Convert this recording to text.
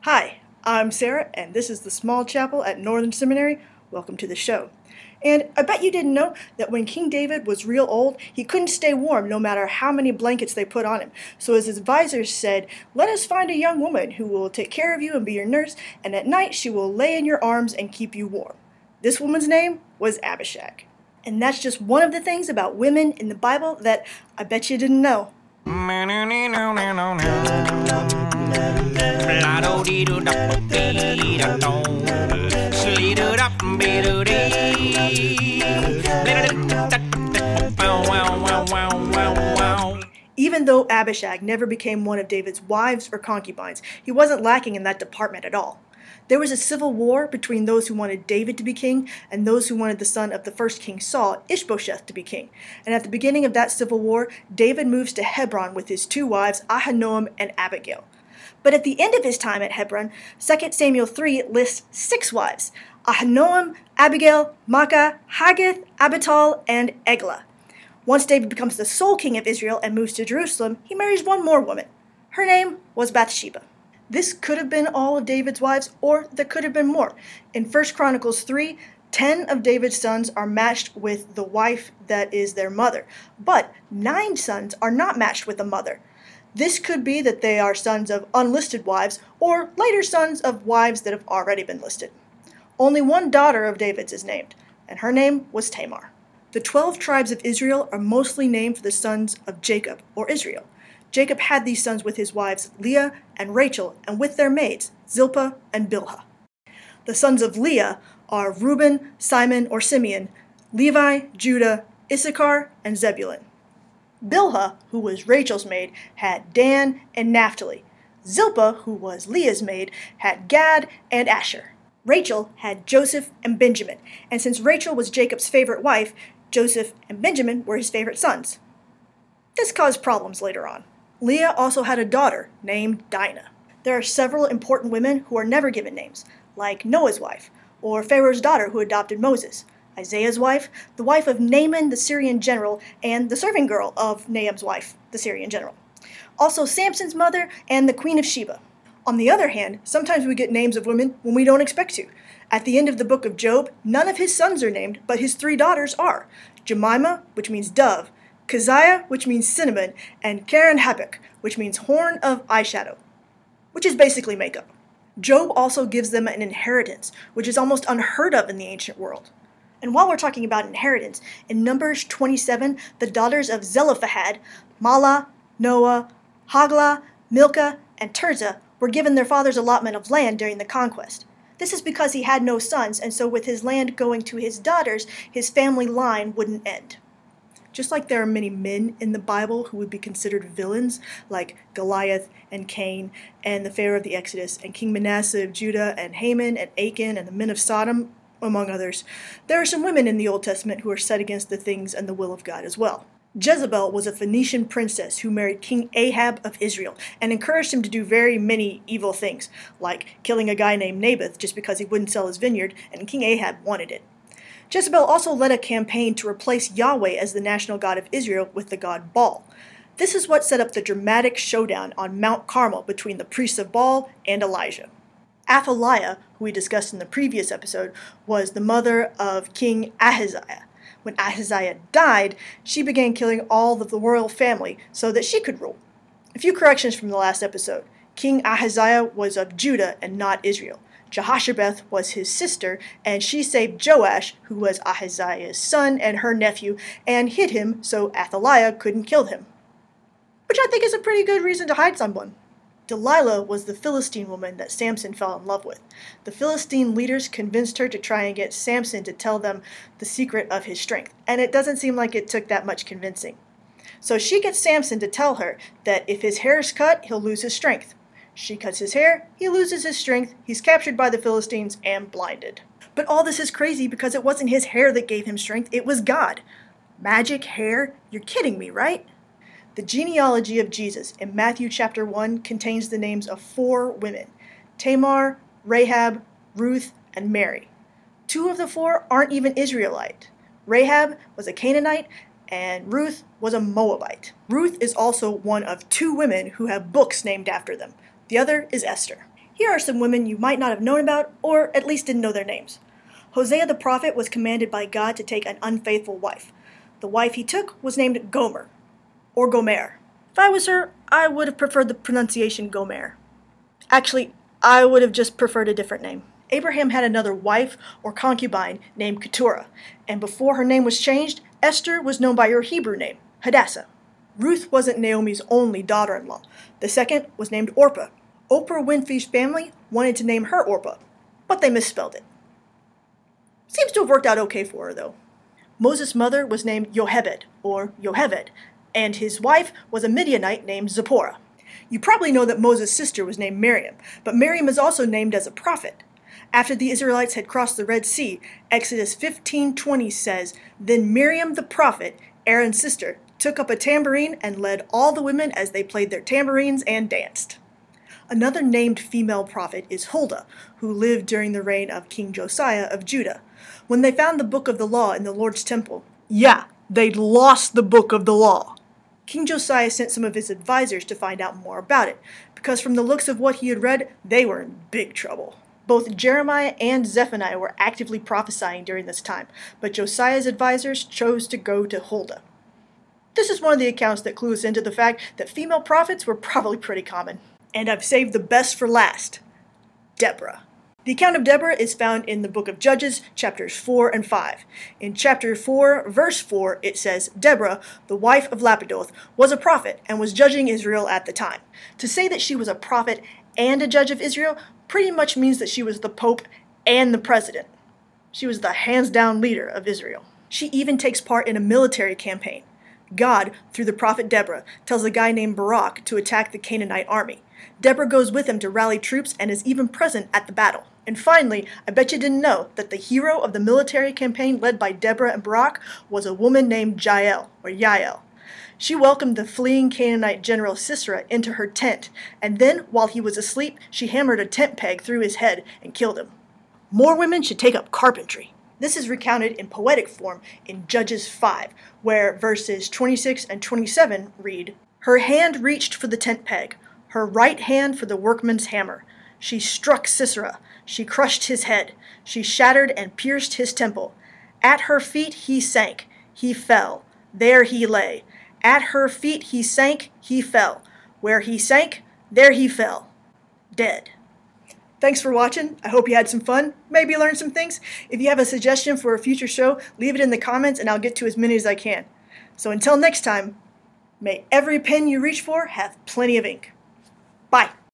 Hi, I'm Sarah, and this is the small chapel at Northern Seminary. Welcome to the show. And I bet you didn't know that when King David was real old, he couldn't stay warm no matter how many blankets they put on him. So his advisors said, "Let us find a young woman who will take care of you and be your nurse, and at night she will lay in your arms and keep you warm." This woman's name was Abishag. And that's just one of the things about women in the Bible that I bet you didn't know. Even though Abishag never became one of David's wives or concubines, he wasn't lacking in that department at all. There was a civil war between those who wanted David to be king and those who wanted the son of the first king Saul, Ishbosheth, to be king. And at the beginning of that civil war, David moves to Hebron with his two wives, Ahinoam and Abigail. But at the end of his time at Hebron, 2 Samuel 3 lists 6 wives: Ahinoam, Abigail, Maacah, Haggith, Abital, and Eglah. Once David becomes the sole king of Israel and moves to Jerusalem, he marries one more woman. Her name was Bathsheba. This could have been all of David's wives, or there could have been more. In 1 Chronicles 3, 10 of David's sons are matched with the wife that is their mother, but 9 sons are not matched with a mother. This could be that they are sons of unlisted wives, or later sons of wives that have already been listed. Only one daughter of David's is named, and her name was Tamar. The 12 tribes of Israel are mostly named for the sons of Jacob, or Israel. Jacob had these sons with his wives Leah and Rachel, and with their maids, Zilpah and Bilhah. The sons of Leah are Reuben, Simon or Simeon, Levi, Judah, Issachar, and Zebulun. Bilhah, who was Rachel's maid, had Dan and Naphtali. Zilpah, who was Leah's maid, had Gad and Asher. Rachel had Joseph and Benjamin, and since Rachel was Jacob's favorite wife, Joseph and Benjamin were his favorite sons. This caused problems later on. Leah also had a daughter named Dinah. There are several important women who are never given names, like Noah's wife, or Pharaoh's daughter who adopted Moses, Isaiah's wife, the wife of Naaman the Syrian general, and the serving girl of Naaman's wife, the Syrian general. Also Samson's mother and the Queen of Sheba. On the other hand, sometimes we get names of women when we don't expect to. At the end of the book of Job, none of his sons are named, but his 3 daughters are: Jemima, which means dove, Keziah, which means cinnamon, and Karen Habak, which means horn of eyeshadow, which is basically makeup. Job also gives them an inheritance, which is almost unheard of in the ancient world. And while we're talking about inheritance, in Numbers 27, the daughters of Zelophehad, Mahlah, Noah, Hoglah, Milcah, and Tirzah, were given their father's allotment of land during the conquest. This is because he had no sons, and so with his land going to his daughters, his family line wouldn't end. Just like there are many men in the Bible who would be considered villains, like Goliath and Cain, and the Pharaoh of the Exodus, and King Manasseh of Judah, and Haman and Achan, and the men of Sodom, among others, there are some women in the Old Testament who are set against the things and the will of God as well. Jezebel was a Phoenician princess who married King Ahab of Israel and encouraged him to do very many evil things, like killing a guy named Naboth just because he wouldn't sell his vineyard, and King Ahab wanted it. Jezebel also led a campaign to replace Yahweh as the national god of Israel with the god Baal. This is what set up the dramatic showdown on Mount Carmel between the priests of Baal and Elijah. Athaliah, who we discussed in the previous episode, was the mother of King Ahaziah. When Ahaziah died, she began killing all of the royal family so that she could rule. A few corrections from the last episode. King Ahaziah was of Judah and not Israel. Jehoshaphat was his sister, and she saved Joash, who was Ahaziah's son and her nephew, and hid him so Athaliah couldn't kill him. Which I think is a pretty good reason to hide someone. Delilah was the Philistine woman that Samson fell in love with. The Philistine leaders convinced her to try and get Samson to tell them the secret of his strength, and it doesn't seem like it took that much convincing. So she gets Samson to tell her that if his hair is cut, he'll lose his strength. She cuts his hair, he loses his strength, he's captured by the Philistines and blinded. But all this is crazy because it wasn't his hair that gave him strength, it was God. Magic hair? You're kidding me, right? The genealogy of Jesus in Matthew chapter 1 contains the names of 4 women: Tamar, Rahab, Ruth, and Mary. 2 of the 4 aren't even Israelite. Rahab was a Canaanite, and Ruth was a Moabite. Ruth is also one of 2 women who have books named after them. The other is Esther. Here are some women you might not have known about, or at least didn't know their names. Hosea the prophet was commanded by God to take an unfaithful wife. The wife he took was named Gomer, or Gomer. If I was her, I would have preferred the pronunciation Gomer. Actually, I would have just preferred a different name. Abraham had another wife or concubine named Keturah, and before her name was changed, Esther was known by her Hebrew name, Hadassah. Ruth wasn't Naomi's only daughter-in-law. The second was named Orpah. Oprah Winfrey's family wanted to name her Orpah, but they misspelled it. Seems to have worked out okay for her, though. Moses' mother was named Yochebed, or Yoheved, and his wife was a Midianite named Zipporah. You probably know that Moses' sister was named Miriam, but Miriam is also named as a prophet. After the Israelites had crossed the Red Sea, Exodus 15:20 says, "Then Miriam the prophet, Aaron's sister, took up a tambourine and led all the women as they played their tambourines and danced." Another named female prophet is Huldah, who lived during the reign of King Josiah of Judah. When they found the book of the law in the Lord's temple, they'd lost the book of the law. King Josiah sent some of his advisors to find out more about it, because from the looks of what he had read, they were in big trouble. Both Jeremiah and Zephaniah were actively prophesying during this time, but Josiah's advisors chose to go to Huldah. This is one of the accounts that clue us into the fact that female prophets were probably pretty common. And I've saved the best for last, Deborah. The account of Deborah is found in the book of Judges, chapters 4 and 5. In chapter 4, verse 4, it says, "Deborah, the wife of Lapidoth, was a prophet and was judging Israel at the time." To say that she was a prophet and a judge of Israel pretty much means that she was the pope and the president. She was the hands-down leader of Israel. She even takes part in a military campaign. God, through the prophet Deborah, tells a guy named Barak to attack the Canaanite army. Deborah goes with him to rally troops and is even present at the battle. And finally, I bet you didn't know that the hero of the military campaign led by Deborah and Barak was a woman named Jael, or Yael. She welcomed the fleeing Canaanite general Sisera into her tent, and then, while he was asleep, she hammered a tent peg through his head and killed him. More women should take up carpentry. This is recounted in poetic form in Judges 5, where verses 26 and 27 read, "Her hand reached for the tent peg, her right hand for the workman's hammer. She struck Sisera, she crushed his head, she shattered and pierced his temple. At her feet he sank, he fell, there he lay. At her feet he sank, he fell. Where he sank, there he fell. Dead." Thanks for watching. I hope you had some fun, maybe learned some things. If you have a suggestion for a future show, leave it in the comments and I'll get to as many as I can. So until next time, may every pen you reach for have plenty of ink. Bye.